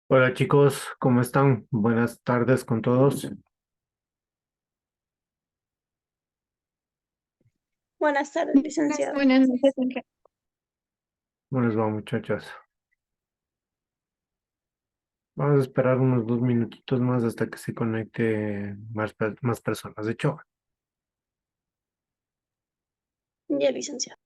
Hola chicos, ¿cómo están? Buenas tardes con todos. Buenas tardes, licenciado. Buenas noches, Ángel. ¿Cómo les va, muchachos? Vamos a esperar unos 2 minutitos más hasta que se conecte más personas. De hecho, Ya, licenciado.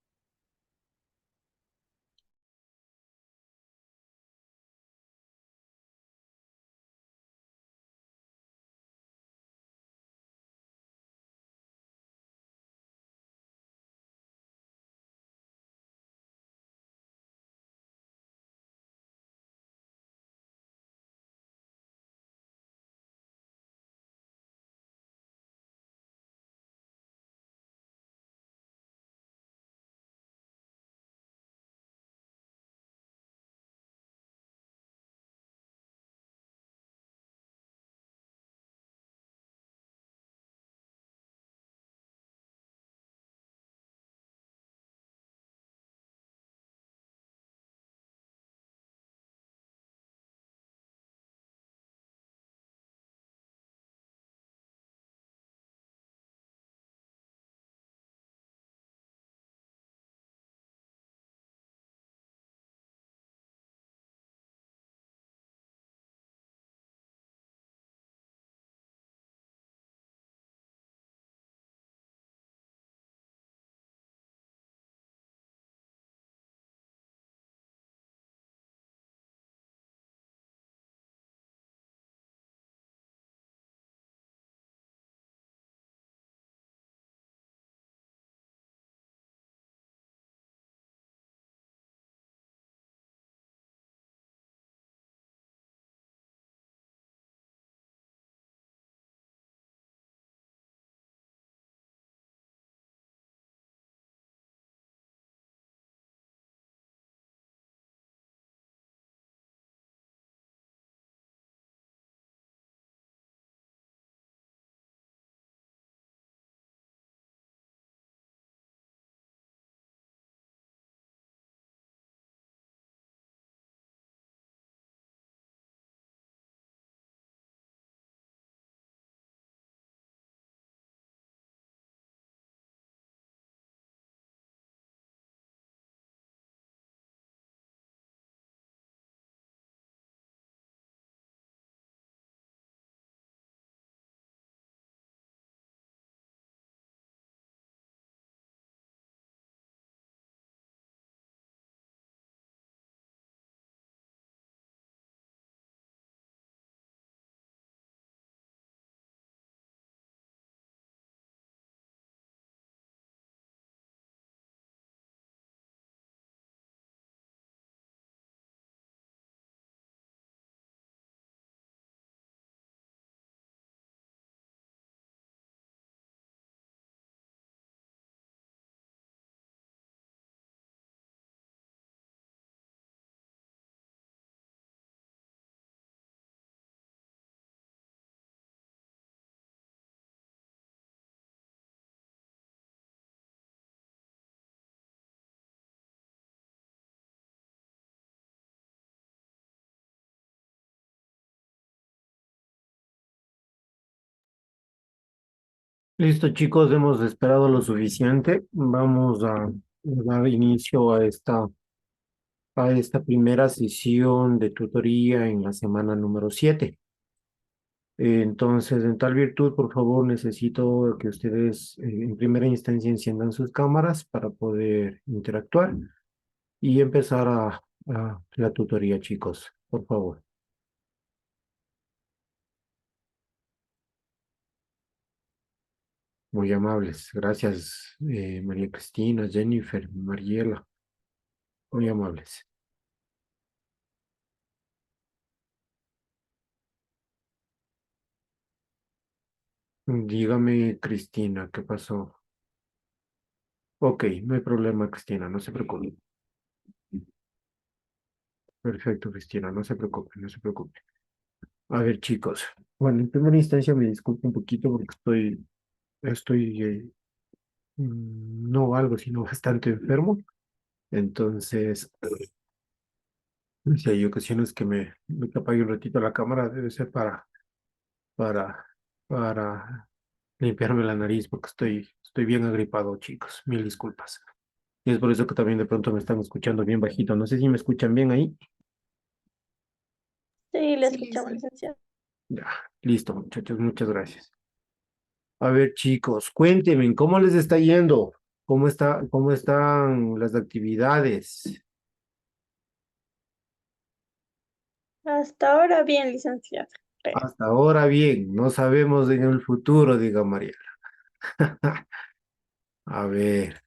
listo chicos, hemos esperado lo suficiente. Vamos a dar inicio a esta primera sesión de tutoría en la semana número 7. Entonces, en tal virtud, por favor, necesito que ustedes en primera instancia enciendan sus cámaras para poder interactuar y empezar a la tutoría, chicos, por favor. Muy amables. Gracias, María Cristina, Jennifer, Mariela. Muy amables. Dígame, Cristina, ¿qué pasó? Ok, no hay problema, Cristina, no se preocupe. Perfecto, Cristina, no se preocupe, no se preocupe. A ver, chicos. Bueno, en primera instancia me disculpo un poquito porque no algo, sino bastante enfermo. Entonces, Si hay ocasiones que me apague un ratito la cámara, debe ser para, para limpiarme la nariz porque estoy bien agripado, chicos. Mil disculpas. Y es por eso que también de pronto me están escuchando bien bajito. No sé si me escuchan bien ahí. Sí, le escuchamos, licenciado. Ya, listo, muchachos, muchas gracias. A ver, chicos, cuéntenme, ¿cómo les está yendo? Cómo están las actividades? Hasta ahora bien, licenciado. Creo. Hasta ahora bien, no sabemos en el futuro, diga María. A ver,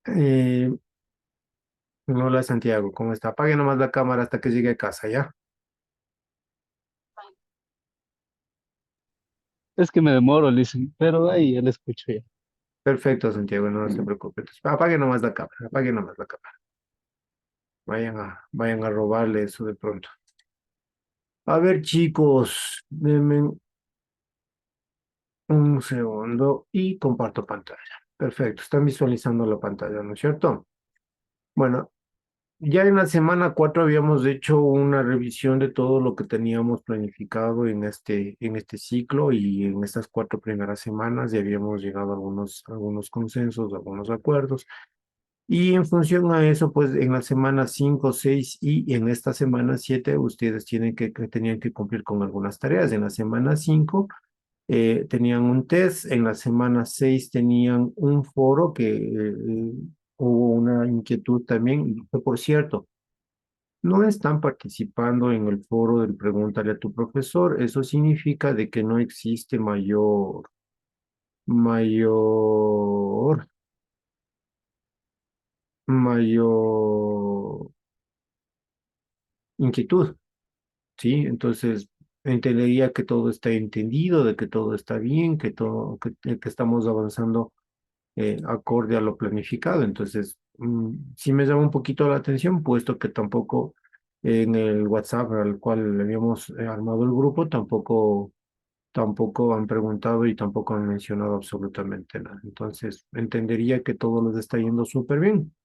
eh, hola Santiago, ¿cómo está? Apague nomás la cámara hasta que llegue a casa, ¿ya? Es que me demoro, dicen, pero ahí ya le escucho ya. Perfecto, Santiago, no se preocupe. Entonces, apague nomás la cámara, apague nomás la cámara. Vayan a robarle eso de pronto. A ver, chicos, denme un segundo y comparto pantalla. Perfecto, están visualizando la pantalla, ¿no es cierto? Bueno, ya en la semana 4 habíamos hecho una revisión de todo lo que teníamos planificado en este ciclo y en estas 4 primeras semanas ya habíamos llegado a algunos consensos, algunos acuerdos. Y en función a eso, pues en la semana 5, 6 y en esta semana 7 ustedes tenían que cumplir con algunas tareas. En la semana 5 tenían un test, en la semana 6 tenían un foro que hubo una inquietud también. Por cierto, no están participando en el foro del Pregúntale a tu profesor. Eso significa de que no existe mayor, mayor inquietud, ¿sí? Entonces, entendería que todo está entendido, de que todo está bien, que estamos avanzando acorde a lo planificado. Entonces, sí me llama un poquito la atención, puesto que tampoco en el WhatsApp al cual le habíamos armado el grupo, tampoco han preguntado y tampoco han mencionado absolutamente nada. Entonces, entendería que todo les está yendo súper bien.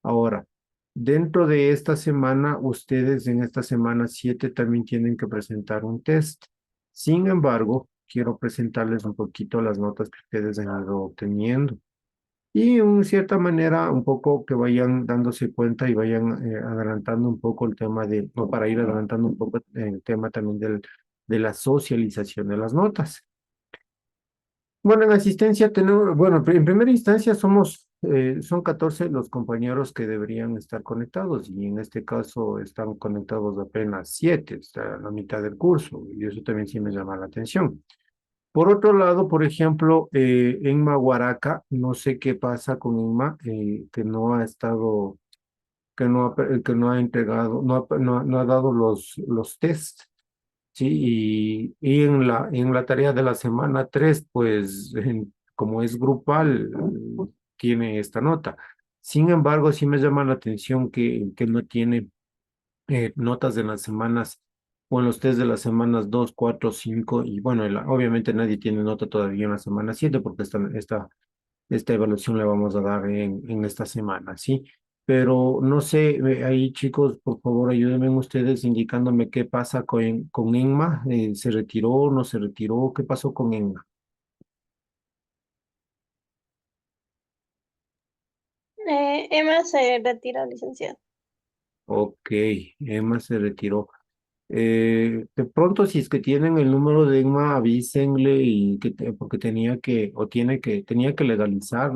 Ahora, dentro de esta semana, ustedes en esta semana 7 también tienen que presentar un test. Sin embargo, quiero presentarles un poquito las notas que ustedes han ido obteniendo. Y en cierta manera, un poco que vayan dándose cuenta y vayan adelantando un poco el tema o para ir adelantando un poco el tema también de la socialización de las notas. Bueno, en asistencia tenemos, bueno, en primera instancia son 14 los compañeros que deberían estar conectados y en este caso están conectados apenas 7, está la mitad del curso y eso también sí me llama la atención. Por otro lado, por ejemplo, Enma Huaraca, no sé qué pasa con Enma, que no ha estado, que no ha entregado, no ha dado los tests, ¿sí? Y en la tarea de la semana 3 pues como es grupal, tiene esta nota. Sin embargo, sí me llama la atención que no tiene notas de las semanas, o en los test de las semanas 2 4 5 y bueno, obviamente nadie tiene nota todavía en la semana 7 porque esta evaluación la vamos a dar en esta semana, ¿sí? Pero no sé, ahí chicos, por favor ayúdenme ustedes indicándome qué pasa con Enma, ¿se retiró, no se retiró? ¿Qué pasó con Enma? Emma se retira, licenciado. Ok, Emma se retiró. De pronto, si es que tienen el número de Enma, avísenle porque tenía que legalizar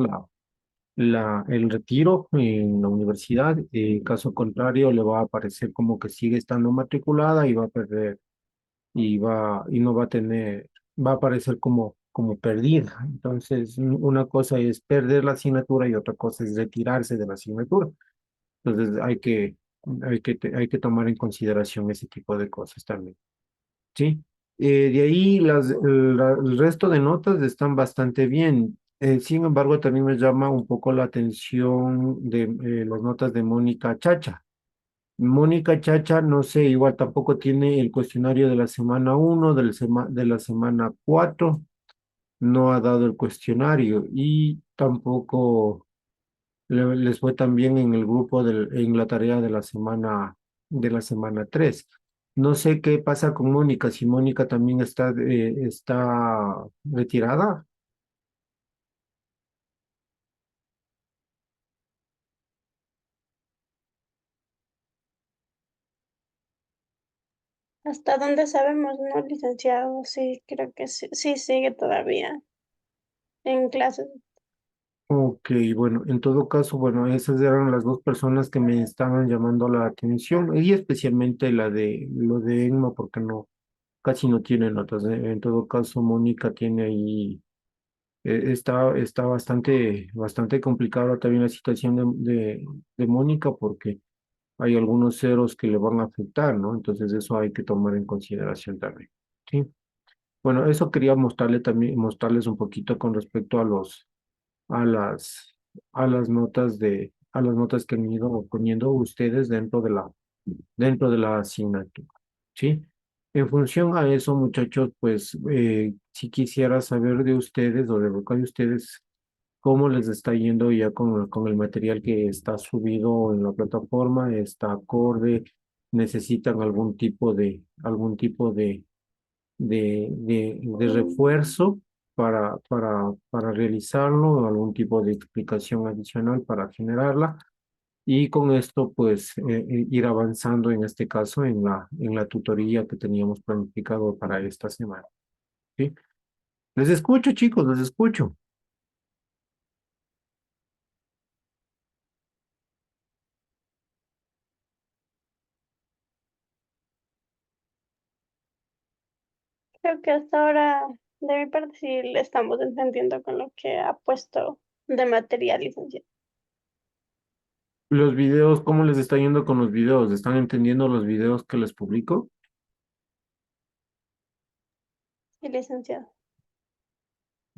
el retiro en la universidad. Caso contrario, le va a aparecer como que sigue estando matriculada y va a perder, y no va a tener, va a aparecer como perdida. Entonces, una cosa es perder la asignatura y otra cosa es retirarse de la asignatura. Entonces, hay que tomar en consideración ese tipo de cosas también. ¿Sí? De ahí el resto de notas están bastante bien. Sin embargo, también me llama un poco la atención de las notas de Mónica Chacha. Mónica Chacha, no sé, igual tampoco tiene el cuestionario de la semana 1, de la semana 4, no ha dado el cuestionario y tampoco les fue también en el grupo en la tarea de la semana 3. No sé qué pasa con Mónica, si Mónica también está retirada. Hasta donde sabemos, ¿no, licenciado? Sí, creo que sí, sí sigue todavía en clases. Ok, bueno, en todo caso, bueno, esas eran las dos personas que me estaban llamando la atención, y especialmente lo de Emma, porque casi no tiene notas. En todo caso, Mónica tiene ahí, está bastante complicada también la situación de Mónica, porque hay algunos ceros que le van a afectar, ¿no? Entonces eso hay que tomar en consideración también, ¿sí? Bueno, eso quería mostrarles un poquito con respecto a las, a las notas que han ido poniendo ustedes dentro de la asignatura, ¿sí? En función a eso, muchachos, pues si quisiera saber de ustedes o de boca de ustedes cómo les está yendo ya con el material que está subido en la plataforma, está acorde, necesitan algún tipo de refuerzo para realizarlo, algún tipo de explicación adicional para generarla. Y con esto, pues, ir avanzando en este caso en la tutoría que teníamos planificado para esta semana. ¿Sí? Les escucho, chicos, les escucho. Creo que hasta ahora, de mi parte, sí le estamos entendiendo con lo que ha puesto de material, licenciado. Los videos, ¿cómo les está yendo con los videos? ¿Están entendiendo los videos que les publico? Sí, licenciado.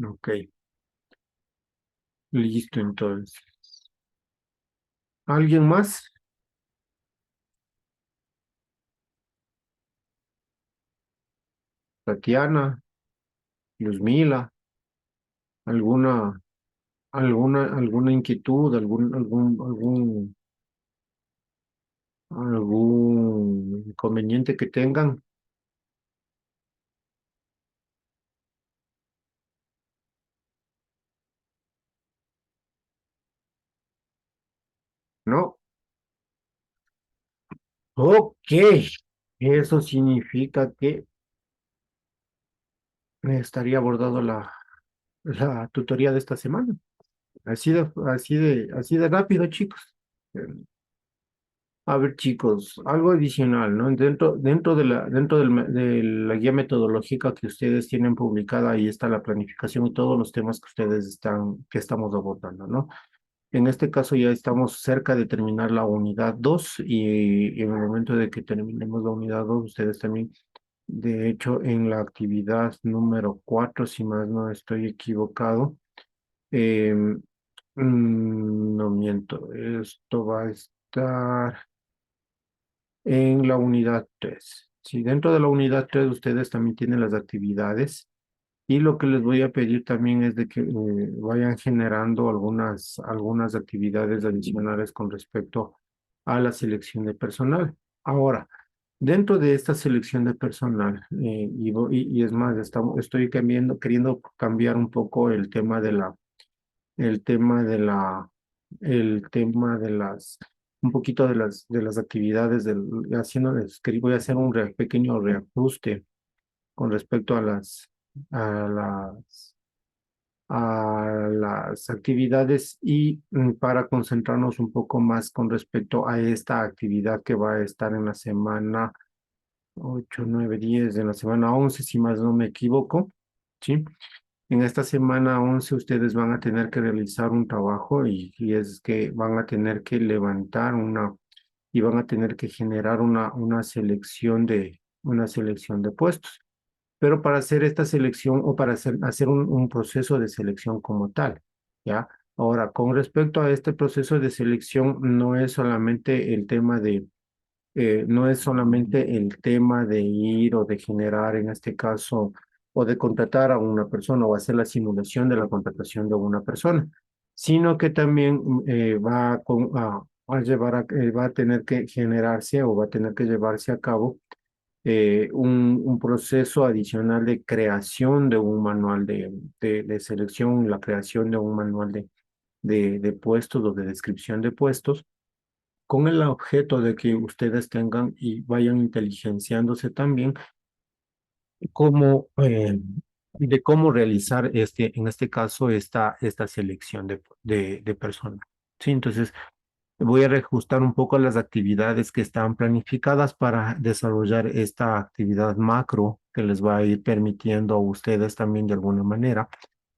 Ok, listo entonces. ¿Alguien más? Tatiana, Luzmila, alguna, alguna inquietud, algún inconveniente que tengan. ¿No? Ok, eso significa que estaría abordado la tutoría de esta semana. Así de rápido, chicos. Eh, A ver, chicos, algo adicional, ¿no? De la guía metodológica que ustedes tienen publicada, ahí está la planificación y todos los temas que estamos abordando, ¿no? En este caso ya estamos cerca de terminar la unidad 2 y en el momento de que terminemos la unidad 2 ustedes también, de hecho, en la actividad número 4 si más no estoy equivocado, em, no miento, esto va a estar en la unidad 3. Si dentro de la unidad 3 ustedes también tienen las actividades y lo que les voy a pedir también es de que vayan generando algunas actividades adicionales con respecto a la selección de personal. Ahora, dentro de esta selección de personal, y es más, estoy queriendo cambiar un poco el tema de la, el tema de un poquito de las actividades voy a hacer un pequeño reajuste con respecto a las, a las actividades y para concentrarnos un poco más con respecto a esta actividad que va a estar en la semana 8 9 10 en la semana 11 si más no me equivoco, ¿sí? En esta semana 11 ustedes van a tener que realizar un trabajo y es que van a tener que y van a tener que generar una selección de puestos. Pero para hacer esta selección o para hacer un proceso de selección como tal, ¿ya? Ahora, con respecto a este proceso de selección, no es solamente el tema de ir o de generar, en este caso, o de contratar a una persona o hacer la simulación de la contratación de una persona, sino que también va a tener que generarse o va a tener que llevarse a cabo un proceso adicional de creación de un manual de selección, la creación de un manual de puestos o de descripción de puestos, con el objeto de que ustedes tengan y vayan inteligenciándose también cómo, de cómo realizar en este caso, esta selección de personas. Sí, entonces voy a reajustar un poco las actividades que están planificadas para desarrollar esta actividad macro que les va a ir permitiendo a ustedes también de alguna manera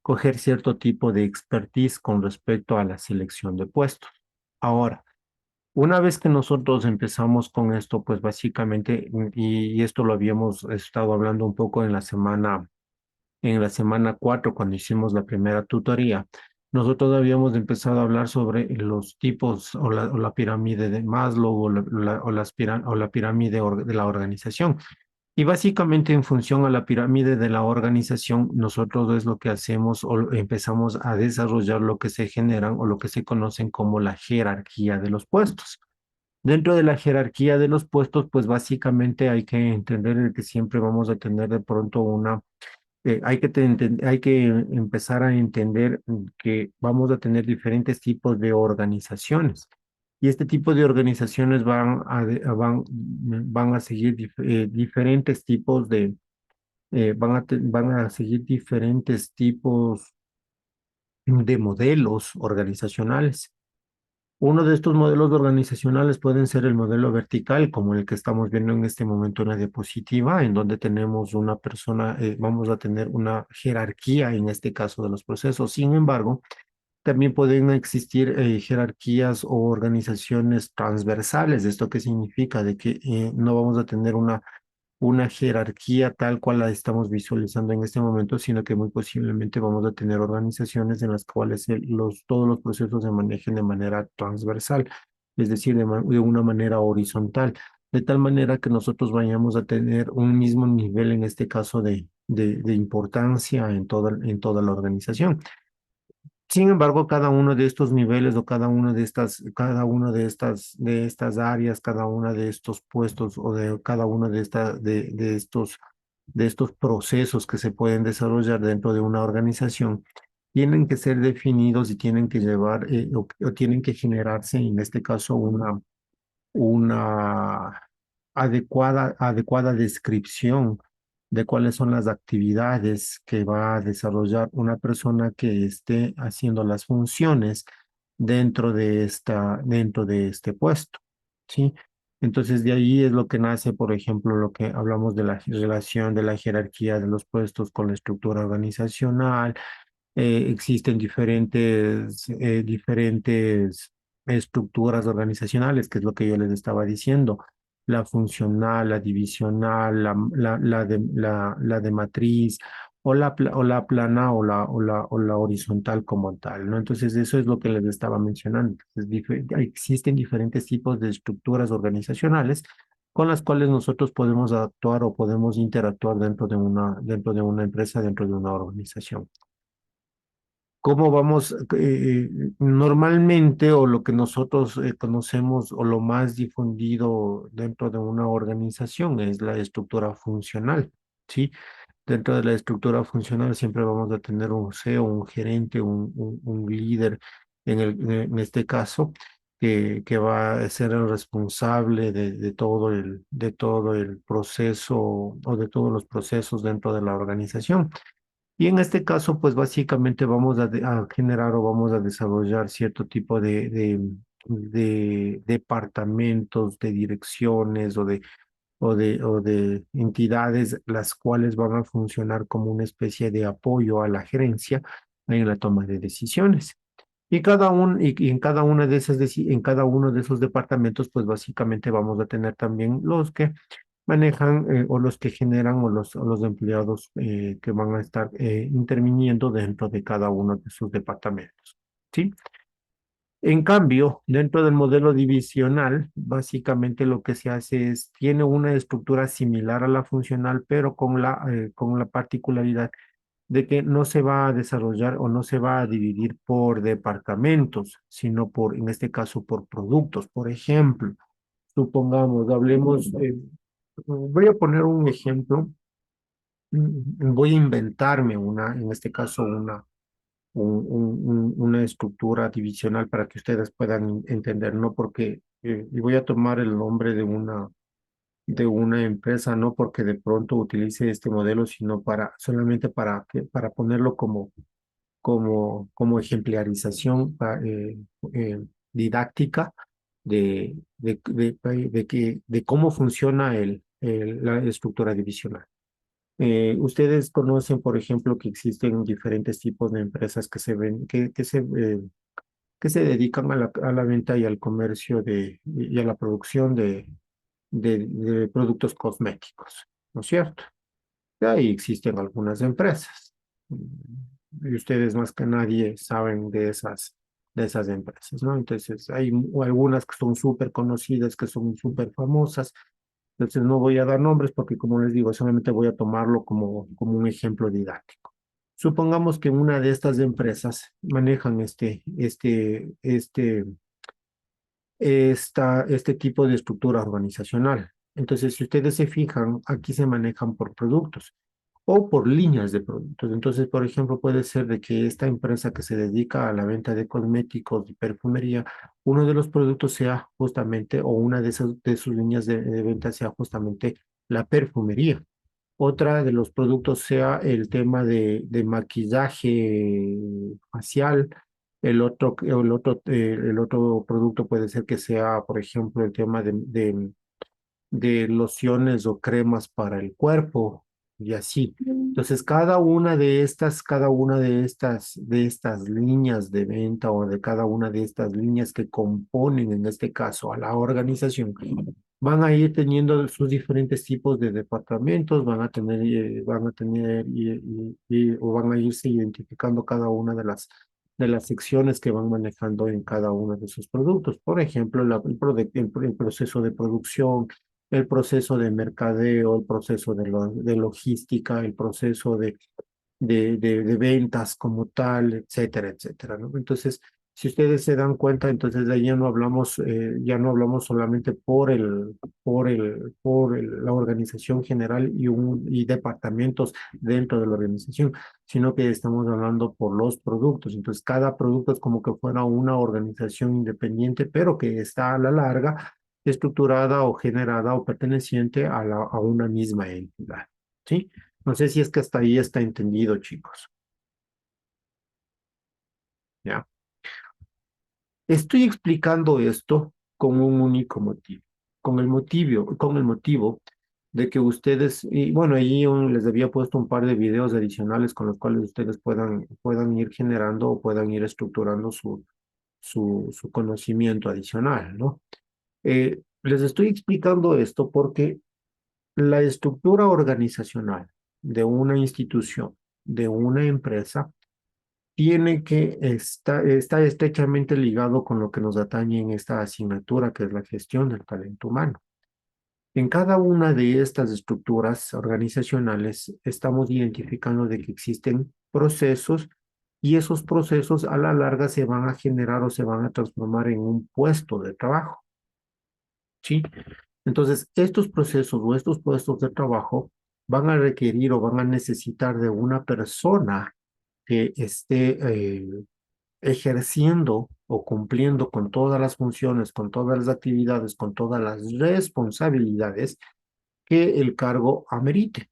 coger cierto tipo de expertise con respecto a la selección de puestos. Ahora, una vez que nosotros empezamos con esto, pues básicamente, y esto lo habíamos estado hablando un poco en la semana 4 cuando hicimos la primera tutoría, nosotros habíamos empezado a hablar sobre los tipos o la pirámide de Maslow o la pirámide de la organización. Y básicamente en función a la pirámide de la organización, nosotros es lo que hacemos o empezamos a desarrollar lo que se generan o lo que se conocen como la jerarquía de los puestos. Dentro de la jerarquía de los puestos, pues básicamente hay que entender que siempre vamos a tener de pronto hay que empezar a entender que vamos a tener diferentes tipos de organizaciones. Y este tipo de organizaciones van a seguir diferentes tipos van a seguir diferentes tipos de modelos organizacionales. Uno de estos modelos organizacionales pueden ser el modelo vertical, como el que estamos viendo en este momento en la diapositiva, en donde tenemos una persona, vamos a tener una jerarquía en este caso de los procesos. Sin embargo, también pueden existir jerarquías o organizaciones transversales. ¿Esto qué significa? De que no vamos a tener una jerarquía tal cual la estamos visualizando en este momento, sino que muy posiblemente vamos a tener organizaciones en las cuales todos los procesos se manejen de manera transversal, es decir, de una manera horizontal, de tal manera que nosotros vayamos a tener un mismo nivel, en este caso, de importancia en toda la organización. Sin embargo, cada uno de estos niveles o de estas áreas, cada una de estos puestos o de cada uno de estos procesos que se pueden desarrollar dentro de una organización, tienen que ser definidos y tienen que llevar o tienen que generarse, en este caso, una adecuada descripción de cuáles son las actividades que va a desarrollar una persona que esté haciendo las funciones dentro de este puesto, ¿sí? Entonces de ahí es lo que nace, por ejemplo, lo que hablamos de la relación de la jerarquía de los puestos con la estructura organizacional. Existen diferentes estructuras organizacionales, que es lo que yo les estaba diciendo, la funcional, la divisional, la de matriz, o la plana o la horizontal como tal, ¿no? Entonces, eso es lo que les estaba mencionando. Existen diferentes tipos de estructuras organizacionales con las cuales nosotros podemos actuar o podemos interactuar dentro de una empresa, dentro de una organización. ¿Cómo vamos? Normalmente, o lo que nosotros conocemos, o lo más difundido dentro de una organización es la estructura funcional, ¿sí? Dentro de la estructura funcional siempre vamos a tener un CEO, un gerente, un líder, en este caso, que va a ser el responsable de todo el proceso o de todos los procesos dentro de la organización. Y en este caso, pues básicamente vamos a generar o vamos a desarrollar cierto tipo de departamentos, de direcciones o de entidades, las cuales van a funcionar como una especie de apoyo a la gerencia en la toma de decisiones. Y en cada una de en cada uno de esos departamentos, pues básicamente vamos a tener también los que manejan o los que generan o los empleados que van a estar interviniendo dentro de cada uno de sus departamentos. ¿Sí? En cambio, dentro del modelo divisional, básicamente lo que se hace es, tiene una estructura similar a la funcional, pero con la particularidad de que no se va a desarrollar o no se va a dividir por departamentos, sino por, en este caso, por productos. Por ejemplo, supongamos, hablemos, voy a poner un ejemplo, voy a inventarme una, en este caso, una estructura divisional para que ustedes puedan entender, no porque, y voy a tomar el nombre de una empresa, no porque de pronto utilice este modelo, sino para, solamente para ponerlo como ejemplarización didáctica de cómo funciona la estructura divisional. Ustedes conocen, por ejemplo, que existen diferentes tipos de empresas que se ven, que se dedican a la venta y al comercio y a la producción de productos cosméticos, ¿no es cierto? Y ahí existen algunas empresas. Y ustedes más que nadie saben de esas empresas, ¿no? Entonces, hay algunas que son súper conocidas, que son súper famosas. Entonces, no voy a dar nombres porque, como les digo, solamente voy a tomarlo como un ejemplo didáctico. Supongamos que una de estas empresas manejan este tipo de estructura organizacional. Entonces, si ustedes se fijan, aquí se manejan por productos o por líneas de productos. Entonces, por ejemplo, puede ser de que esta empresa que se dedica a la venta de cosméticos y perfumería, uno de los productos sea justamente, o una de sus líneas de venta sea justamente la perfumería. Otra de los productos sea el tema de maquillaje facial. El otro producto puede ser que sea, por ejemplo, el tema de lociones o cremas para el cuerpo y así. Mm. Entonces, cada una de estas líneas de venta o de cada una de estas líneas que componen, en este caso, a la organización, van a ir teniendo sus diferentes tipos de departamentos, o van a irse identificando cada una de las secciones que van manejando en cada uno de sus productos. Por ejemplo, el proceso de producción, el proceso de mercadeo, el proceso de logística, el proceso de ventas como tal, etcétera, etcétera, ¿no? Entonces, si ustedes se dan cuenta, entonces de ahí ya no hablamos solamente la organización general y departamentos dentro de la organización, sino que estamos hablando por los productos. Entonces, cada producto es como que fuera una organización independiente, pero que está a la larga estructurada o generada o perteneciente a una misma entidad, ¿sí? No sé si es que hasta ahí está entendido, chicos. ¿Ya? Estoy explicando esto con un único motivo, con el motivo de que ustedes, y bueno, ahí les había puesto un par de videos adicionales con los cuales ustedes puedan ir generando o puedan ir estructurando su conocimiento adicional, ¿no? Les estoy explicando esto porque la estructura organizacional de una institución, de una empresa, está estrechamente ligado con lo que nos atañe en esta asignatura, que es la gestión del talento humano. En cada una de estas estructuras organizacionales estamos identificando de que existen procesos y esos procesos a la larga se van a generar o se van a transformar en un puesto de trabajo, ¿sí? Entonces, estos procesos o estos puestos de trabajo van a requerir o van a necesitar de una persona que esté ejerciendo o cumpliendo con todas las funciones, con todas las actividades, con todas las responsabilidades que el cargo amerite.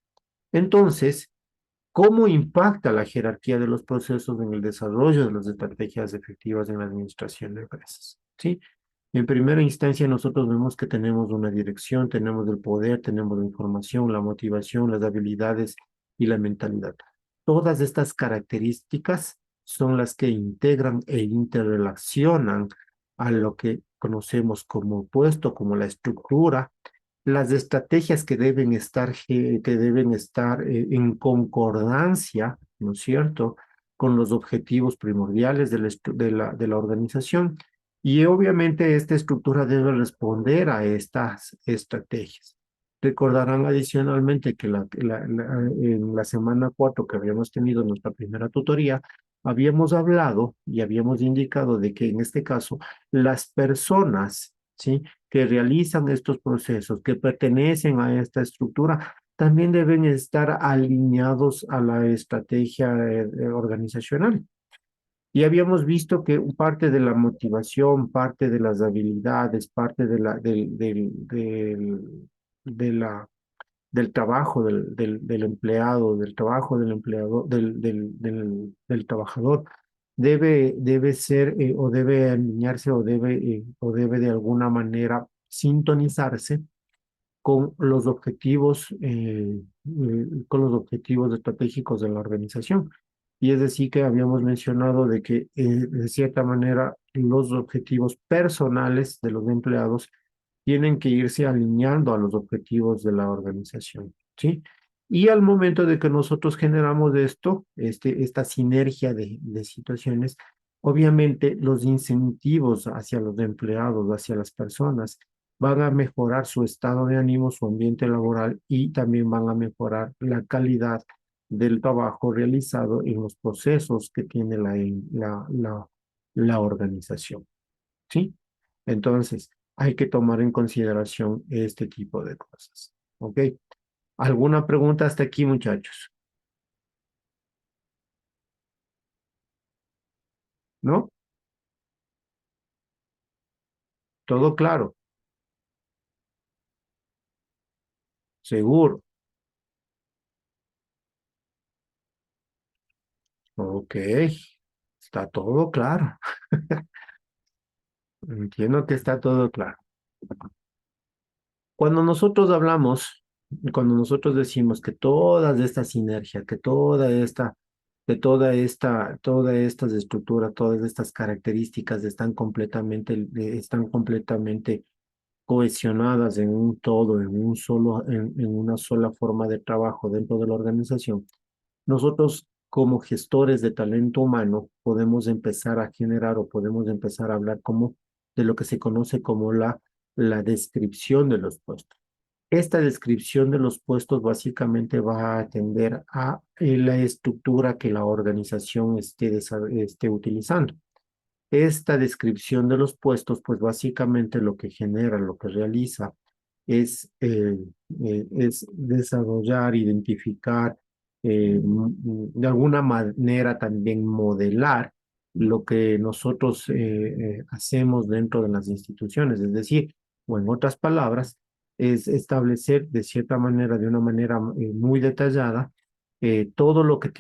Entonces, ¿cómo impacta la jerarquía de los procesos en el desarrollo de las estrategias efectivas en la administración de empresas? ¿Sí? En primera instancia, nosotros vemos que tenemos una dirección, tenemos el poder, tenemos la información, la motivación, las habilidades y la mentalidad. Todas estas características son las que integran e interrelacionan a lo que conocemos como puesto, como la estructura, las estrategias que deben estar en concordancia, ¿no es cierto?, con los objetivos primordiales de la organización. Y obviamente esta estructura debe responder a estas estrategias. Recordarán adicionalmente que en la semana 4 que habíamos tenido nuestra primera tutoría, habíamos hablado y habíamos indicado de que en este caso las personas, ¿sí?, que realizan estos procesos, que pertenecen a esta estructura, también deben estar alineados a la estrategia organizacional. Y habíamos visto que parte de la motivación, parte de las habilidades, parte de de la, del trabajo del empleado, del trabajo del empleador, del trabajador, debe ser o debe alinearse o debe de alguna manera sintonizarse con los objetivos estratégicos de la organización. Y es decir, que habíamos mencionado de que, de cierta manera, los objetivos personales de los empleados tienen que irse alineando a los objetivos de la organización, ¿sí? Y al momento de que nosotros generamos esto, esta sinergia de situaciones, obviamente los incentivos hacia los empleados, hacia las personas, van a mejorar su estado de ánimo, su ambiente laboral y también van a mejorar la calidad del trabajo realizado en los procesos que tiene la organización, ¿sí? Entonces, hay que tomar en consideración este tipo de cosas, ¿ok? ¿Alguna pregunta hasta aquí, muchachos? ¿No? ¿Todo claro? ¿Seguro? Ok, está todo claro. Entiendo que está todo claro. Cuando nosotros hablamos, cuando nosotros decimos que toda esta sinergia, todas estas estructuras, todas estas características están completamente cohesionadas en un todo, en una sola forma de trabajo dentro de la organización, nosotros como gestores de talento humano podemos empezar a generar o podemos empezar a hablar como de lo que se conoce como la descripción de los puestos. Esta descripción de los puestos básicamente va a atender a la estructura que la organización esté utilizando. Esta descripción de los puestos, pues básicamente lo que genera, lo que realiza es desarrollar, identificar, de alguna manera también modelar lo que nosotros hacemos dentro de las instituciones, es decir, o en otras palabras, es establecer de cierta manera, de una manera muy detallada, todo lo que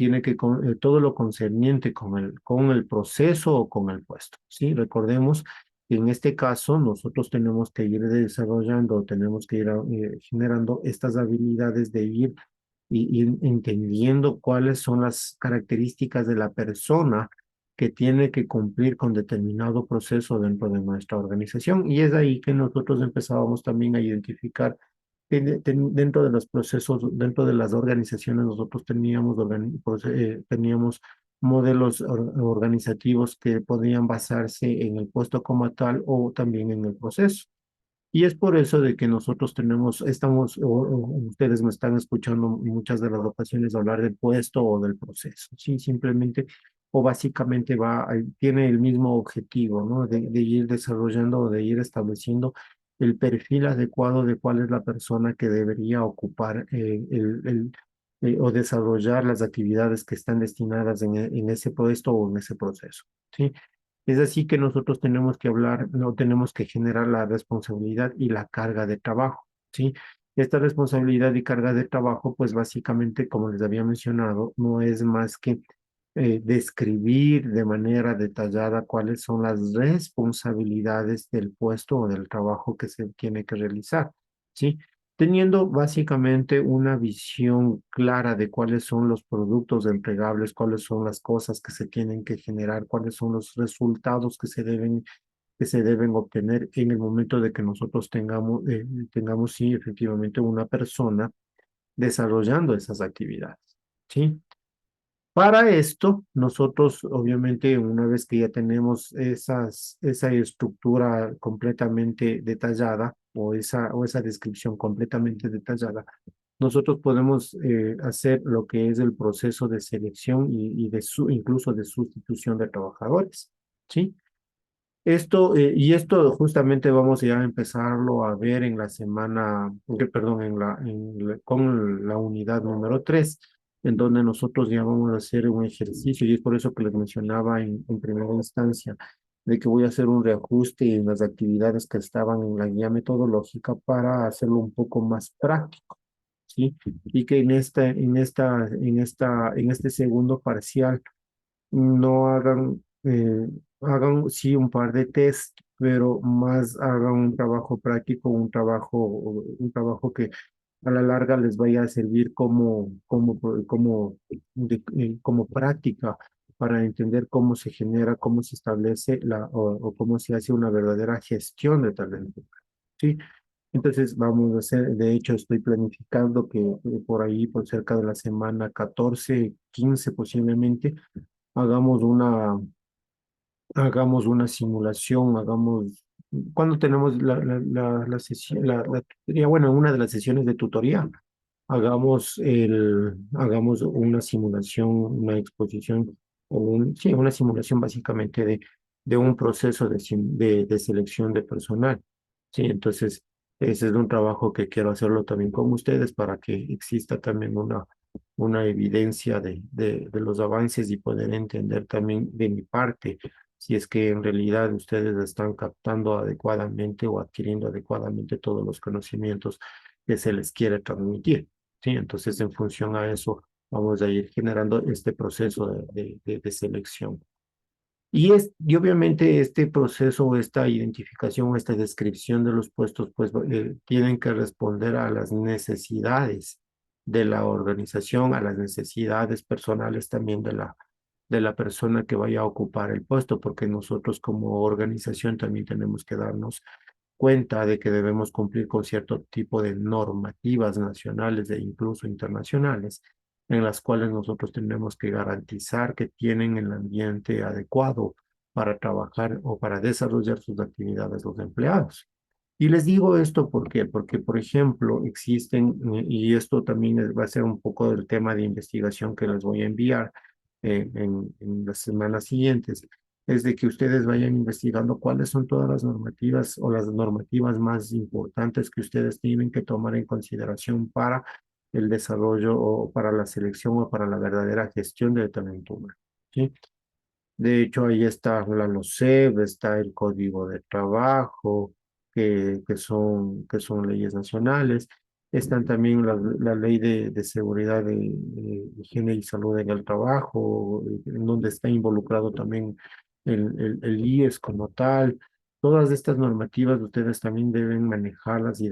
todo lo concerniente con el proceso o con el puesto, ¿sí? Recordemos que en este caso nosotros tenemos que ir desarrollando, tenemos que ir generando estas habilidades de ir entendiendo cuáles son las características de la persona que tiene que cumplir con determinado proceso dentro de nuestra organización. Y es ahí que nosotros empezábamos también a identificar dentro de los procesos, dentro de las organizaciones, nosotros teníamos modelos organizativos que podían basarse en el puesto como tal o también en el proceso. Y es por eso de que nosotros o ustedes me están escuchando muchas de las ocasiones hablar del puesto o del proceso, sí, simplemente o básicamente tiene el mismo objetivo, ¿no? De ir desarrollando o de ir estableciendo el perfil adecuado de cuál es la persona que debería ocupar o desarrollar las actividades que están destinadas en ese puesto o en ese proceso, ¿sí? Es así que nosotros tenemos que hablar, no tenemos que generar la responsabilidad y la carga de trabajo, ¿sí? Esta responsabilidad y carga de trabajo, pues básicamente, como les había mencionado, no es más que describir de manera detallada cuáles son las responsabilidades del puesto o del trabajo que se tiene que realizar, ¿sí? Teniendo básicamente una visión clara de cuáles son los productos entregables, cuáles son las cosas que se tienen que generar, cuáles son los resultados que se deben obtener en el momento de que nosotros tengamos sí, efectivamente una persona desarrollando esas actividades, ¿sí? Para esto, nosotros, obviamente, una vez que ya tenemos esa estructura completamente detallada o esa descripción completamente detallada, nosotros podemos hacer lo que es el proceso de selección incluso de sustitución de trabajadores, ¿sí? Esto justamente vamos ya a empezarlo a ver en la semana, perdón, con la unidad número 3, en donde nosotros ya vamos a hacer un ejercicio, y es por eso que les mencionaba en primera instancia, de que voy a hacer un reajuste en las actividades que estaban en la guía metodológica para hacerlo un poco más práctico, ¿sí? Y que en este segundo parcial no hagan sí un par de test, pero más hagan un trabajo práctico, un trabajo que a la larga les vaya a servir como práctica para entender cómo se genera, cómo se establece o cómo se hace una verdadera gestión de talento. ¿Sí? Entonces vamos a hacer, de hecho estoy planificando que por ahí, por cerca de la semana 14 15 posiblemente, hagamos una, hagamos una simulación, cuando tenemos la sesión, la tutoría, bueno, en una de las sesiones de tutoría, hagamos una simulación, una exposición, sí, una simulación básicamente de un proceso de selección de personal. Sí, entonces, ese es un trabajo que quiero hacerlo también con ustedes para que exista también una evidencia de los avances y poder entender también de mi parte si es que en realidad ustedes están captando adecuadamente o adquiriendo adecuadamente todos los conocimientos que se les quiere transmitir. Sí, entonces en función a eso vamos a ir generando este proceso de selección. Y obviamente este proceso, esta identificación, esta descripción de los puestos, pues tienen que responder a las necesidades de la organización, a las necesidades personales también de la persona que vaya a ocupar el puesto, porque nosotros como organización también tenemos que darnos cuenta de que debemos cumplir con cierto tipo de normativas nacionales e incluso internacionales, en las cuales nosotros tenemos que garantizar que tienen el ambiente adecuado para trabajar o para desarrollar sus actividades los empleados. Y les digo esto ¿por qué? Porque, por ejemplo, existen, y esto también va a ser un poco del tema de investigación que les voy a enviar en las semanas siguientes, es de que ustedes vayan investigando cuáles son todas las normativas o las normativas más importantes que ustedes tienen que tomar en consideración para el desarrollo o para la selección o para la verdadera gestión del talento humano. ¿Sí? De hecho, ahí está la LOCEP, está el Código de Trabajo, que son leyes nacionales. Están también la ley de seguridad de higiene y salud en el trabajo, en donde está involucrado también el IES como tal. Todas estas normativas ustedes también deben manejarlas y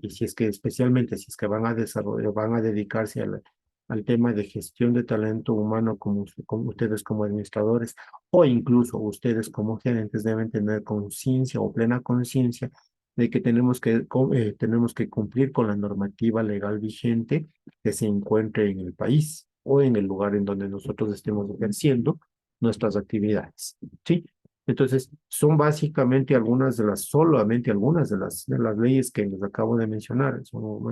y si es que especialmente si es que van a desarrollar, van a dedicarse al tema de gestión de talento humano como ustedes como administradores o incluso ustedes como gerentes deben tener conciencia o plena conciencia de que tenemos que cumplir con la normativa legal vigente que se encuentre en el país o en el lugar en donde nosotros estemos ejerciendo nuestras actividades, ¿sí? Entonces, son básicamente solamente algunas de las leyes que les acabo de mencionar, son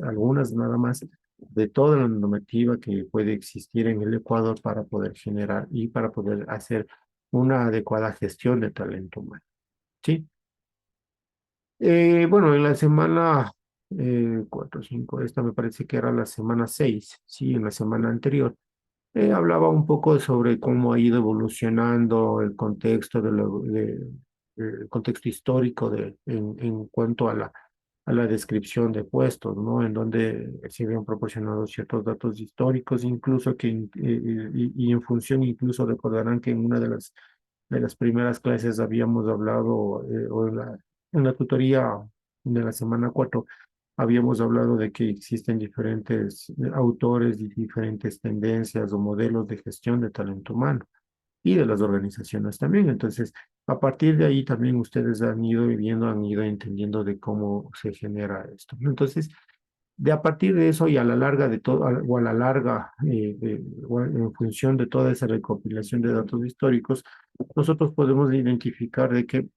algunas nada más de toda la normativa que puede existir en el Ecuador para poder generar y para poder hacer una adecuada gestión de talento humano, ¿sí? Bueno, en la semana 4, 5, esta me parece que era la semana 6, sí, en la semana anterior, hablaba un poco sobre cómo ha ido evolucionando el contexto el contexto histórico en cuanto a la descripción de puestos, ¿no? En donde se habían proporcionado ciertos datos históricos, incluso y en función, incluso recordarán que en una de las primeras clases habíamos hablado, o en la tutoría de la semana 4 habíamos hablado de que existen diferentes autores y diferentes tendencias o modelos de gestión de talento humano y de las organizaciones también. Entonces, a partir de ahí también ustedes han ido viviendo, han ido entendiendo de cómo se genera esto, ¿no? Entonces, de a partir de eso y a la larga de todo, o a la larga, o en función de toda esa recopilación de datos históricos, nosotros podemos identificar de que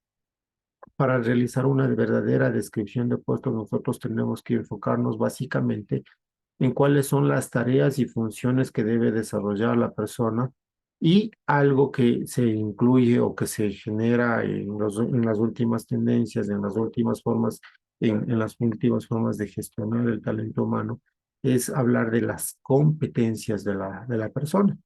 para realizar una verdadera descripción de puestos, nosotros tenemos que enfocarnos básicamente en cuáles son las tareas y funciones que debe desarrollar la persona y algo que se incluye o que se genera en las últimas tendencias, en las últimas formas, en las últimas formas de gestionar el talento humano, es hablar de las competencias de la persona.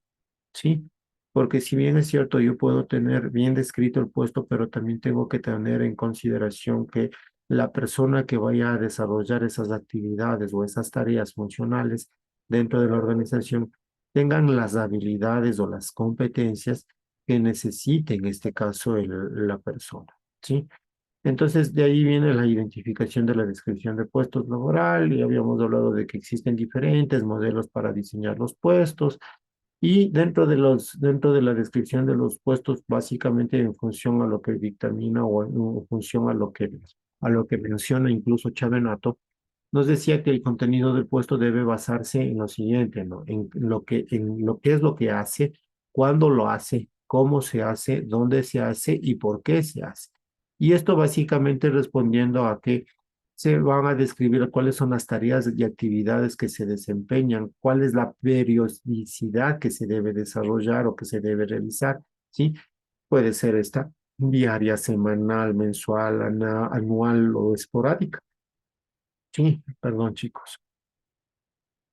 Sí, porque si bien es cierto, yo puedo tener bien descrito el puesto, pero también tengo que tener en consideración que la persona que vaya a desarrollar esas actividades o esas tareas funcionales dentro de la organización tengan las habilidades o las competencias que necesite en este caso la persona, ¿sí? Entonces, de ahí viene la identificación de la descripción de puestos laboral y habíamos hablado de que existen diferentes modelos para diseñar los puestos y dentro de la descripción de los puestos, básicamente en función a lo que dictamina o en función a lo que menciona incluso Chavenato, nos decía que el contenido del puesto debe basarse en lo siguiente, ¿no? En lo que es lo que hace, cuándo lo hace, cómo se hace, dónde se hace y por qué se hace. Y esto básicamente respondiendo a que se van a describir cuáles son las tareas y actividades que se desempeñan, cuál es la periodicidad que se debe desarrollar o que se debe realizar, ¿sí? Puede ser esta diaria, semanal, mensual, anual o esporádica. Sí, perdón, chicos.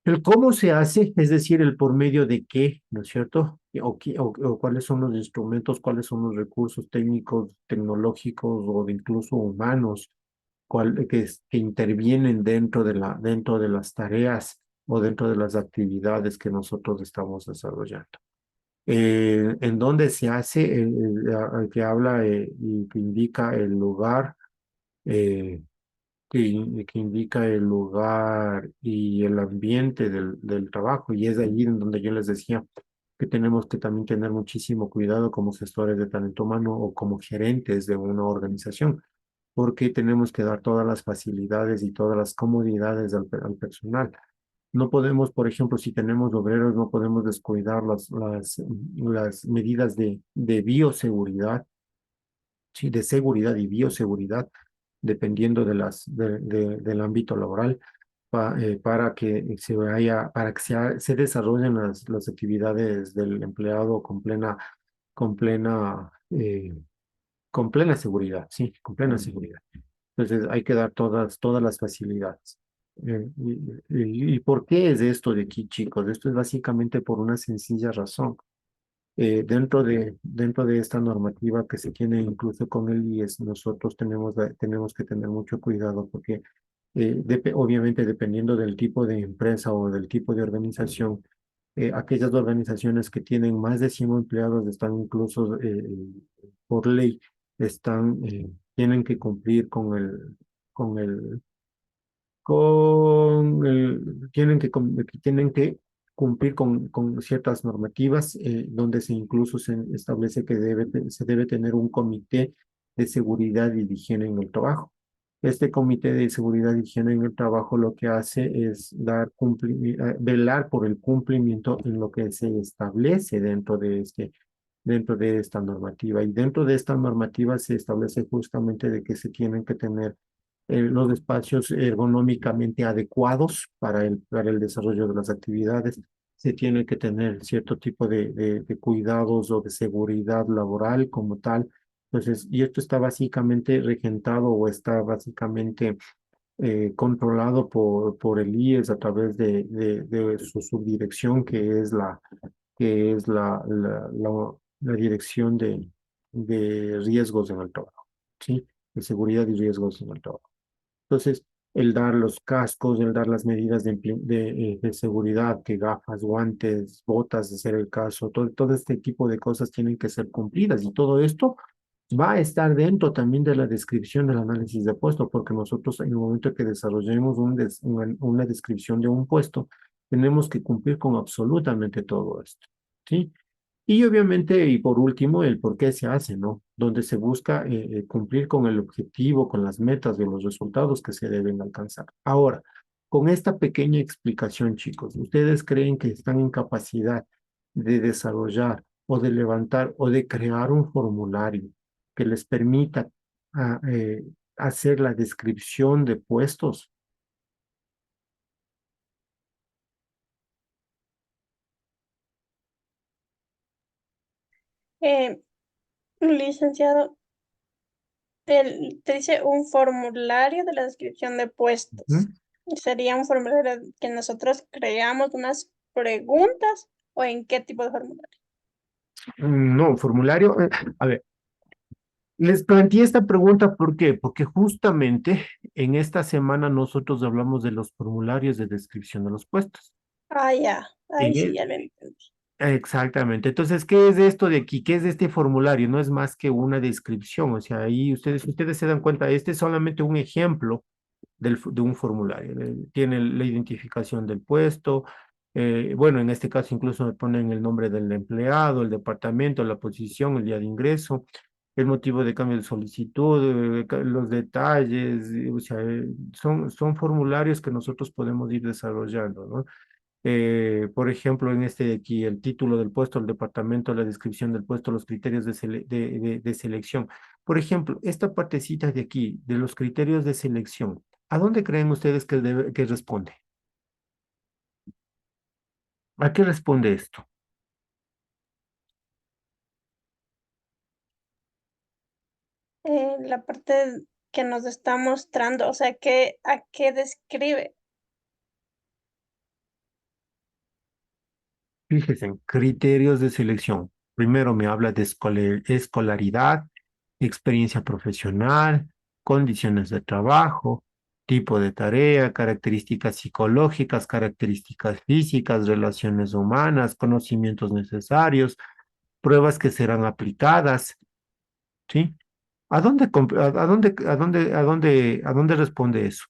El cómo se hace, es decir, el por medio de qué, ¿no es cierto? O cuáles son los instrumentos, cuáles son los recursos técnicos, tecnológicos o de incluso humanos que intervienen dentro de las tareas o dentro de las actividades que nosotros estamos desarrollando. En dónde se hace, que habla y que indica el lugar, eh, que indica el lugar y el ambiente del trabajo. Y es allí en donde yo les decía que tenemos que también tener muchísimo cuidado como gestores de talento humano o como gerentes de una organización, porque tenemos que dar todas las facilidades y todas las comodidades al personal. No podemos, por ejemplo, si tenemos obreros, no podemos descuidar las medidas de bioseguridad, sí, de seguridad y bioseguridad, dependiendo del ámbito laboral, para que se desarrollen las actividades del empleado con plena, eh, con plena seguridad, sí, con plena seguridad. Entonces hay que dar todas las facilidades. ¿Y por qué es esto de aquí, chicos? Esto es básicamente por una sencilla razón. Dentro de esta normativa que se tiene incluso con el IES, nosotros tenemos que tener mucho cuidado porque obviamente dependiendo del tipo de empresa o del tipo de organización, aquellas organizaciones que tienen más de 100 empleados están incluso por ley, tienen que cumplir con el tienen que cumplir con ciertas normativas donde incluso se establece que se debe tener un comité de seguridad y de higiene en el trabajo. Este comité de seguridad y higiene en el trabajo lo que hace es velar por el cumplimiento en lo que se establece dentro de esta normativa. Y dentro de esta normativa se establece justamente de que se tienen que tener los espacios ergonómicamente adecuados para el desarrollo de las actividades. Se tiene que tener cierto tipo de cuidados o de seguridad laboral como tal. Entonces, y esto está básicamente regentado o está básicamente controlado por el IES a través de su subdirección, que es la dirección de riesgos en el trabajo, ¿sí? De seguridad y riesgos en el trabajo. Entonces, el dar los cascos, el dar las medidas de seguridad, que gafas, guantes, botas, de ser el caso, todo este tipo de cosas tienen que ser cumplidas y todo esto va a estar dentro también de la descripción del análisis de puesto, porque nosotros en el momento que desarrollemos una descripción de un puesto, tenemos que cumplir con absolutamente todo esto, ¿sí? Y obviamente, y por último, el por qué se hace, ¿no? Donde se busca cumplir con el objetivo, con las metas de los resultados que se deben alcanzar. Ahora, con esta pequeña explicación, chicos, ¿ustedes creen que están en capacidad de desarrollar o de levantar o de crear un formulario que les permita a, hacer la descripción de puestos? Eh, Licenciado, te dice un formulario de la descripción de puestos. ¿Mm? ¿Sería un formulario que nosotros creamos unas preguntas o en qué tipo de formulario? No, formulario. A ver, les planteé esta pregunta, ¿por qué? Porque justamente en esta semana nosotros hablamos de los formularios de descripción de los puestos. Ah, ya, ahí En sí, el- ya lo entendí. Exactamente. Entonces, ¿qué es esto de aquí? ¿Qué es este formulario? No es más que una descripción. O sea, ahí ustedes se dan cuenta, este es solamente un ejemplo de un formulario. Tiene la identificación del puesto. Bueno, en este caso incluso me ponen el nombre del empleado, el departamento, la posición, el día de ingreso, el motivo de cambio de solicitud, los detalles. O sea, son formularios que nosotros podemos ir desarrollando, ¿no? Por ejemplo, en este de aquí, el título del puesto, el departamento, la descripción del puesto, los criterios de selección. Por ejemplo, esta partecita de aquí, de los criterios de selección, ¿a dónde creen ustedes que responde? ¿A qué responde esto? La parte que nos está mostrando, o sea, ¿a qué describe? Fíjense, en criterios de selección. Primero me habla de escolaridad, experiencia profesional, condiciones de trabajo, tipo de tarea, características psicológicas, características físicas, relaciones humanas, conocimientos necesarios, pruebas que serán aplicadas, ¿sí? ¿A dónde responde eso?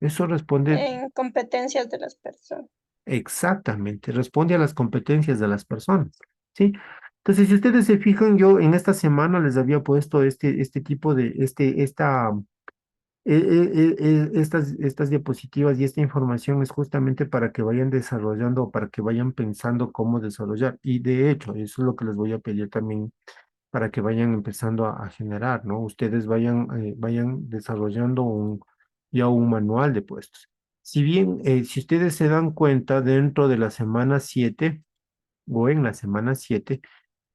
Eso responde En competencias de las personas. exactamente, responde a las competencias de las personas, ¿sí? Entonces, si ustedes se fijan, yo en esta semana les había puesto este tipo de, estas diapositivas y esta información es justamente para que vayan desarrollando o para que vayan pensando cómo desarrollar. Y de hecho, eso es lo que les voy a pedir también para que vayan empezando a generar, ¿no? Ustedes vayan desarrollando ya un manual de puestos. Si bien, si ustedes se dan cuenta, dentro de la semana 7 o en la semana 7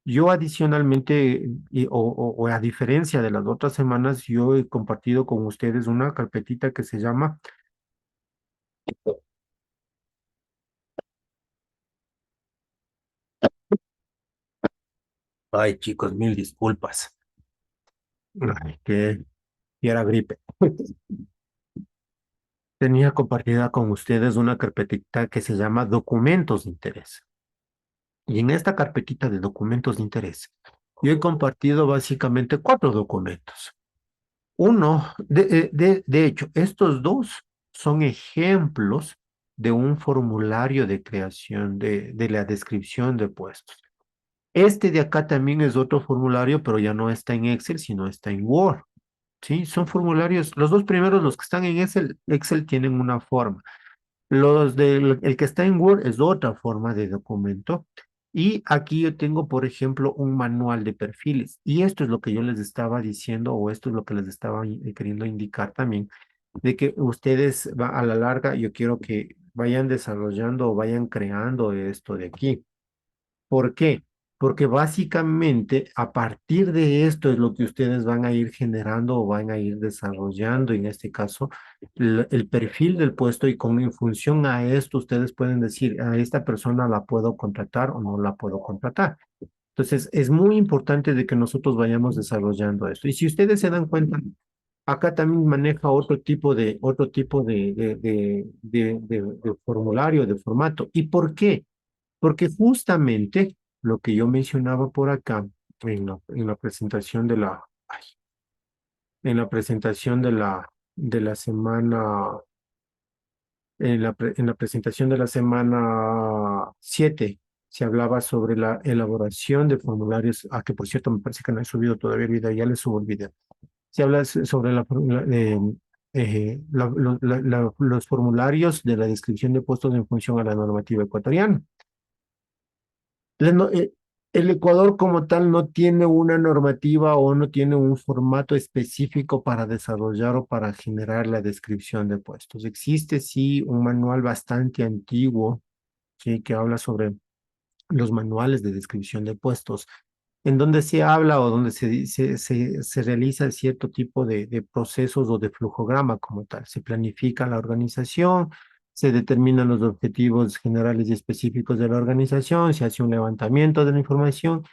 yo adicionalmente, o a diferencia de las otras semanas, yo he compartido con ustedes una carpetita que se llama, ay chicos, mil disculpas, ay, que era gripe. Tenía compartida con ustedes una carpetita que se llama documentos de interés. Y en esta carpetita de documentos de interés, yo he compartido básicamente 4 documentos. Uno, de hecho, estos dos son ejemplos de un formulario de creación de la descripción de puestos. Este de acá también es otro formulario, pero ya no está en Excel, sino está en Word. ¿Sí? Son formularios, los dos primeros, los que están en Excel tienen una forma. El que está en Word es otra forma de documento. Y aquí yo tengo, por ejemplo, un manual de perfiles. Y esto es lo que yo les estaba diciendo, o esto es lo que les estaba queriendo indicar también, de que ustedes a la larga, yo quiero que vayan desarrollando o vayan creando esto de aquí. ¿Por qué? Porque básicamente a partir de esto es lo que ustedes van a ir generando o van a ir desarrollando, en este caso, el perfil del puesto y en función a esto ustedes pueden decir, a esta persona la puedo contratar o no la puedo contratar. Entonces, es muy importante de que nosotros vayamos desarrollando esto. Y si ustedes se dan cuenta, acá también maneja otro tipo de formulario, de formato. ¿Y por qué? Porque justamente lo que yo mencionaba por acá en la presentación ay, de la semana, en la presentación de la semana 7 se hablaba sobre la elaboración de formularios, que por cierto me parece que no he subido todavía el video, ya les subo el video. Se habla sobre los formularios de la descripción de puestos en función a la normativa ecuatoriana. La no- eh, El Ecuador como tal no tiene una normativa o no tiene un formato específico para desarrollar o para generar la descripción de puestos. Existe sí un manual bastante antiguo, sí, que habla sobre los manuales de descripción de puestos, en donde se habla o donde se realiza cierto tipo de procesos o de flujograma como tal. Se planifica la organización, se determinan los objetivos generales y específicos de la organización, se hace un levantamiento de la información,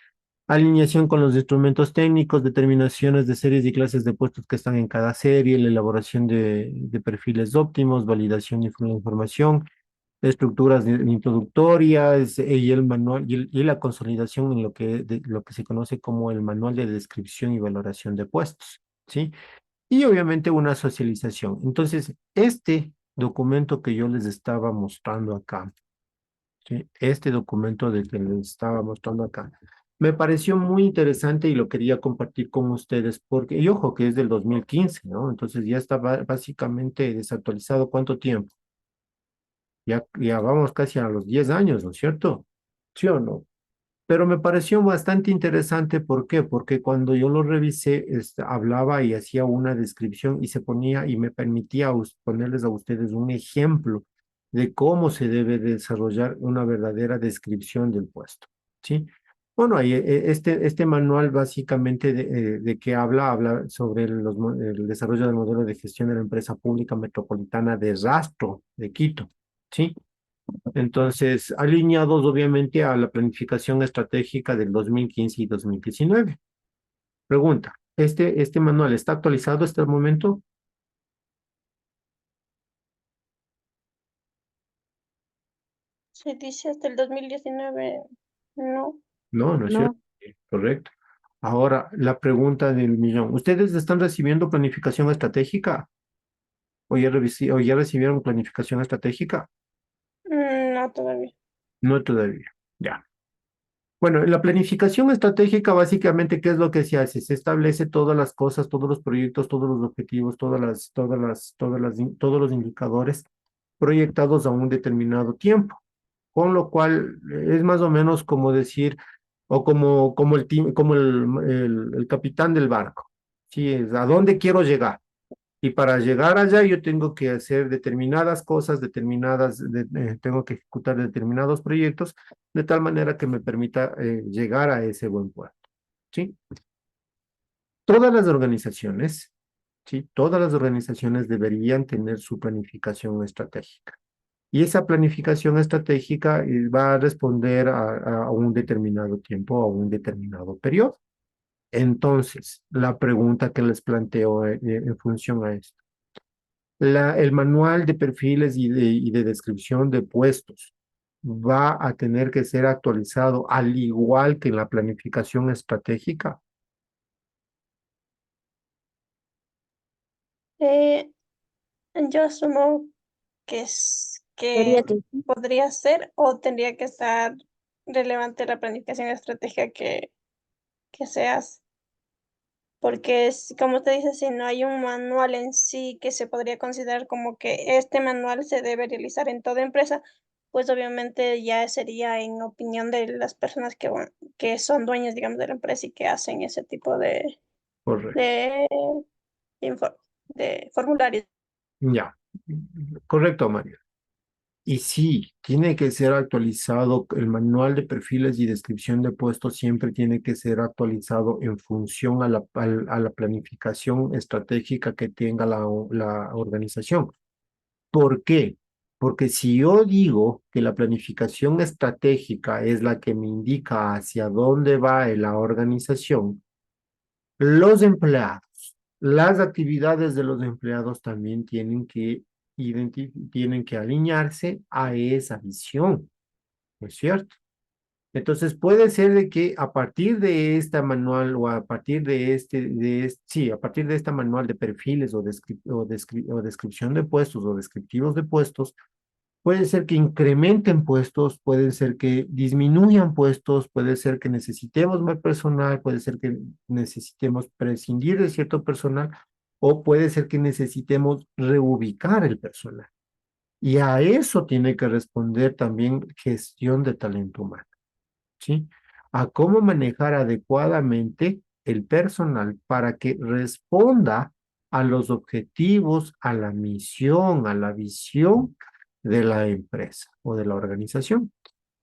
alineación con los instrumentos técnicos, determinaciones de series y clases de puestos que están en cada serie, la elaboración de perfiles óptimos, validación de la información, estructuras introductorias y el manual y la consolidación en lo que se conoce como el manual de descripción y valoración de puestos, ¿sí? Y obviamente una socialización. Entonces, este documento que yo les estaba mostrando acá, ¿sí? Este documento del que les estaba mostrando acá, me pareció muy interesante y lo quería compartir con ustedes porque, y ojo, que es del 2015, ¿no? Entonces ya está básicamente desactualizado. ¿Cuánto tiempo? Ya vamos casi a los 10 años, ¿no es cierto? ¿Sí o no? Pero me pareció bastante interesante, ¿por qué? Porque cuando yo lo revisé, hablaba y hacía una descripción y se ponía y me permitía ponerles a ustedes un ejemplo de cómo se debe desarrollar una verdadera descripción del puesto, ¿sí? Bueno, ahí este manual básicamente de qué habla, habla sobre el desarrollo del modelo de gestión de la empresa pública metropolitana de Rastro de Quito, ¿sí? Entonces, alineados obviamente a la planificación estratégica del 2015 y 2019. Pregunta, ¿este manual está actualizado hasta el momento? Se dice hasta el 2019, no, No, no es cierto. No, Correcto. Ahora, la pregunta del millón. ¿Ustedes están recibiendo planificación estratégica? ¿O ya recibieron planificación estratégica? no todavía. No todavía. Ya. Bueno, en la planificación estratégica, básicamente, ¿qué es lo que se hace? Se establece todas las cosas, todos los proyectos, todos los objetivos, todos los indicadores proyectados a un determinado tiempo, con lo cual es más o menos como decir, o como el capitán del barco. Sí, es a dónde quiero llegar. Y para llegar allá yo tengo que hacer determinadas cosas, tengo que ejecutar determinados proyectos de tal manera que me permita llegar a ese buen puerto. ¿Sí? Todas las organizaciones, ¿sí? Todas las organizaciones deberían tener su planificación estratégica. Y esa planificación estratégica va a responder a un determinado tiempo, a un determinado periodo. Entonces, la pregunta que les planteo en función a esto. El manual de perfiles y de descripción de puestos va a tener que ser actualizado al igual que en la planificación estratégica. Eh, yo asumo que quería que sí. podría ser o tendría que estar relevante la planificación estratégica que se hace. Porque es, como te dice, si no hay un manual en sí que se podría considerar como que este manual se debe realizar en toda empresa, pues obviamente ya sería en opinión de las personas que son dueñas, digamos, de la empresa y que hacen ese tipo Correcto. de, de formularios. Ya. Correcto, María. Y sí, tiene que ser actualizado. El manual de perfiles y descripción de puestos siempre tiene que ser actualizado en función a la planificación estratégica que tenga la organización. ¿Por qué? Porque si yo digo que la planificación estratégica es la que me indica hacia dónde va la organización, los empleados, las actividades de los empleados también tienen que alinearse a esa visión, ¿no es cierto? Entonces puede ser de que a partir de esta manual o a partir sí, a partir de esta manual de perfiles o descripción de puestos o descriptivos de puestos, puede ser que incrementen puestos, puede ser que disminuyan puestos, puede ser que necesitemos más personal, puede ser que necesitemos prescindir de cierto personal o puede ser que necesitemos reubicar el personal. Y a eso tiene que responder también gestión de talento humano, ¿sí? a cómo manejar adecuadamente el personal para que responda a los objetivos, a la misión, a la visión de la empresa o de la organización.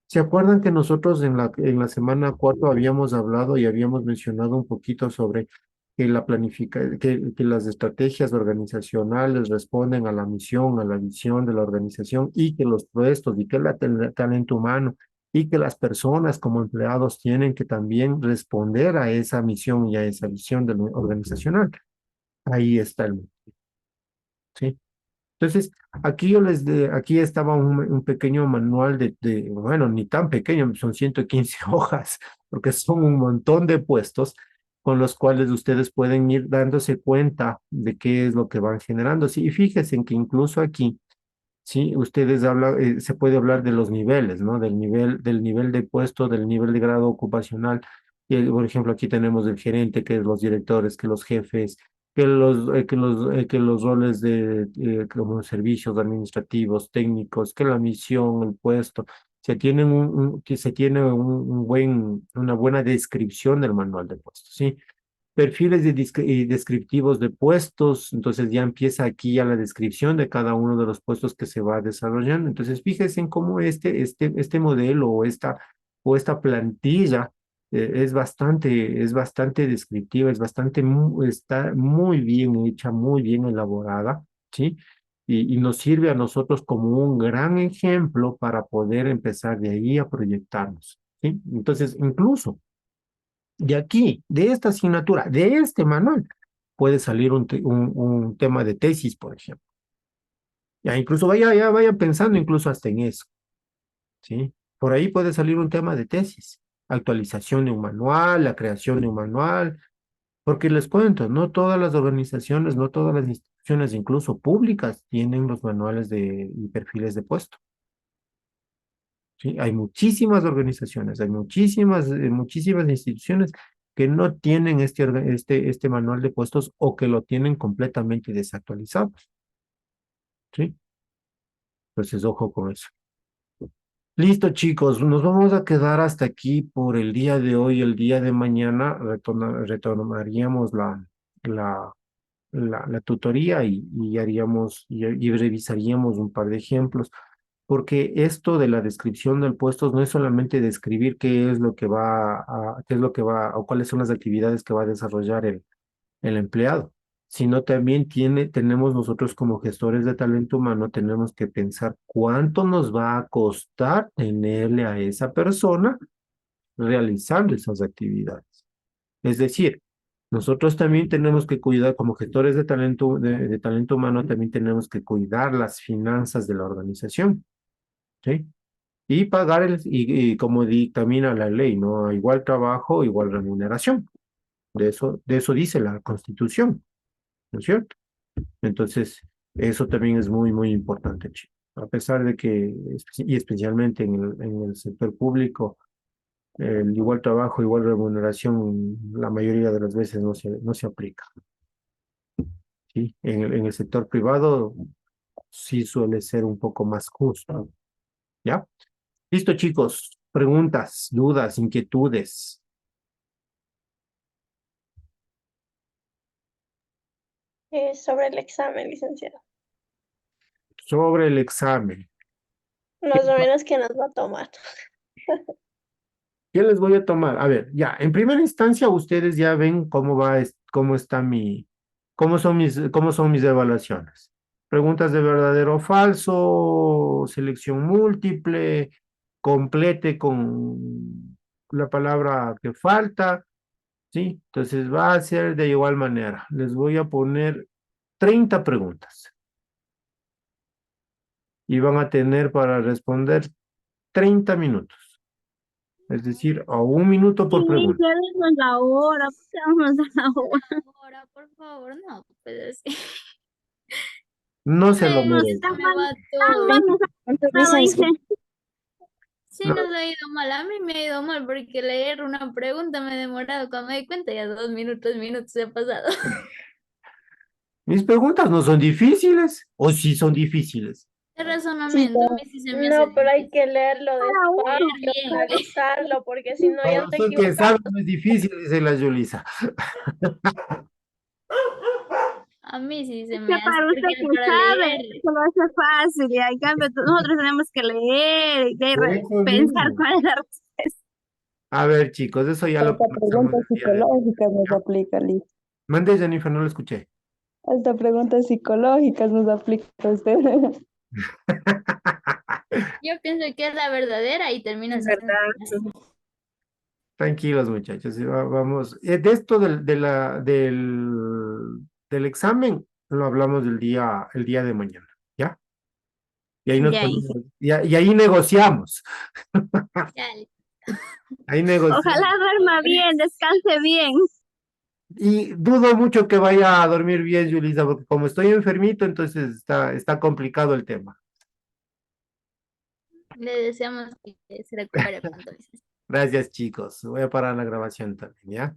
¿Se acuerdan que nosotros en la semana 4 habíamos hablado y habíamos mencionado un poquito sobre que que las estrategias organizacionales responden a la misión, a la visión de la organización y que los puestos y que el talento humano y que las personas como empleados tienen que también responder a esa misión y a esa visión organizacional? Ahí está el, ¿sí? Entonces, aquí estaba un pequeño manual bueno, ni tan pequeño, son 115 hojas, porque son un montón de puestos con los cuales ustedes pueden ir dándose cuenta de qué es lo que van generando. Sí, y fíjense en que incluso aquí, sí, ustedes hablan, se puede hablar de los niveles, ¿no? Del nivel de puesto, del nivel de grado ocupacional. Y, por ejemplo, aquí tenemos el gerente, que es los directores, que los jefes, que los roles de como servicios administrativos, técnicos, que la misión, el puesto. Que se tiene una buena descripción del manual de puestos, ¿sí? Perfiles descriptivos de puestos, entonces ya empieza aquí ya la descripción de cada uno de los puestos que se va desarrollando. Entonces, fíjense en cómo este modelo o esta plantilla es bastante descriptiva, está muy bien hecha, muy bien elaborada, ¿sí? Y nos sirve a nosotros como un gran ejemplo para poder empezar de ahí a proyectarnos, ¿sí? Entonces, incluso de aquí, de esta asignatura, de este manual, puede salir un tema de tesis, por ejemplo. Ya incluso vaya pensando incluso hasta en eso, ¿sí? Por ahí puede salir un tema de tesis, actualización de un manual, la creación de un manual, porque les cuento, no todas las organizaciones, no todas las instituciones, incluso públicas, tienen los manuales y perfiles de puesto. ¿Sí? Hay muchísimas organizaciones, hay muchísimas instituciones que no tienen este manual de puestos o que lo tienen completamente desactualizado. ¿Sí? Entonces, ojo con eso. Listo, chicos, nos vamos a quedar hasta aquí por el día de hoy. El día de mañana retomaríamos la tutoría y revisaríamos un par de ejemplos, porque esto de la descripción del puesto no es solamente describir qué es lo que va, o cuáles son las actividades que va a desarrollar el empleado, sino también tenemos nosotros como gestores de talento humano, tenemos que pensar cuánto nos va a costar tenerle a esa persona realizando esas actividades. Es decir, nosotros también tenemos que cuidar, como gestores de talento humano, también tenemos que cuidar las finanzas de la organización, ¿sí? Y pagar y como dictamina la ley, ¿no? A igual trabajo, igual remuneración. De eso dice la Constitución, ¿no es cierto? Entonces, eso también es muy, muy importante, chicos. A pesar de que, y especialmente en el sector público, el igual trabajo, igual remuneración, la mayoría de las veces no se aplica, ¿sí? En el sector privado sí suele ser un poco más justo, ¿ya? Listo, chicos. Preguntas, dudas, inquietudes. Sobre el examen, licenciado. Sobre el examen. Más o menos que nos va a tomar. ¿Qué les voy a tomar? A ver, ya, en primera instancia ustedes ya ven cómo son mis evaluaciones. Preguntas de verdadero o falso, selección múltiple, complete con la palabra que falta, ¿sí? Entonces va a ser de igual manera. Les voy a poner 30 preguntas y van a tener para responder 30 minutos. Es decir, a 1 minuto por Sí, pregunta. ya denos la hora, pues, denos la hora. Ahora, por favor, no, pues es que No se lo se merece. me va Tan todo. mal nos ha contestado, dice. Sí No, nos ha ido mal, a mí me ha ido mal porque leer una pregunta me he demorado, cuando me di cuenta ya 2 minutos se ha pasado. mis preguntas no son difíciles, o sí son difíciles. De razonamiento, a mí sí se me hace No, pero hay difícil. que leerlo despacio, Bien, analizarlo, porque si no ya Para te usted que equivocas. sabe, no es difícil, dice la Yulisa. a mí sí se Que me hace, para usted porque que para sabe, leer, se lo hace fácil, y en cambio nosotros tenemos que leer y de ahí Por eso pensar mismo. cuál es la respuesta. A ver, chicos, eso ya lo Hasta conversamos preguntas el día de hoy. psicológicas nos ¿Ya? aplica, Liz. Mande, Jennifer, no lo escuché. Hasta preguntas psicológicas nos aplica usted. yo pienso que es la verdadera y termina Es siendo verdad. así. Tranquilos, muchachos. Vamos. De esto del examen lo hablamos el día de mañana, ¿ya? Y ahí nos Ya, ponemos, y ahí negociamos. Chale. Ahí ojalá negociamos. duerma bien, descanse bien. Y dudo mucho que vaya a dormir bien, Yulisa, porque como estoy enfermito, entonces está complicado el tema. Le deseamos que se recupere pronto. Gracias, chicos. Voy a parar la grabación también, ¿ya?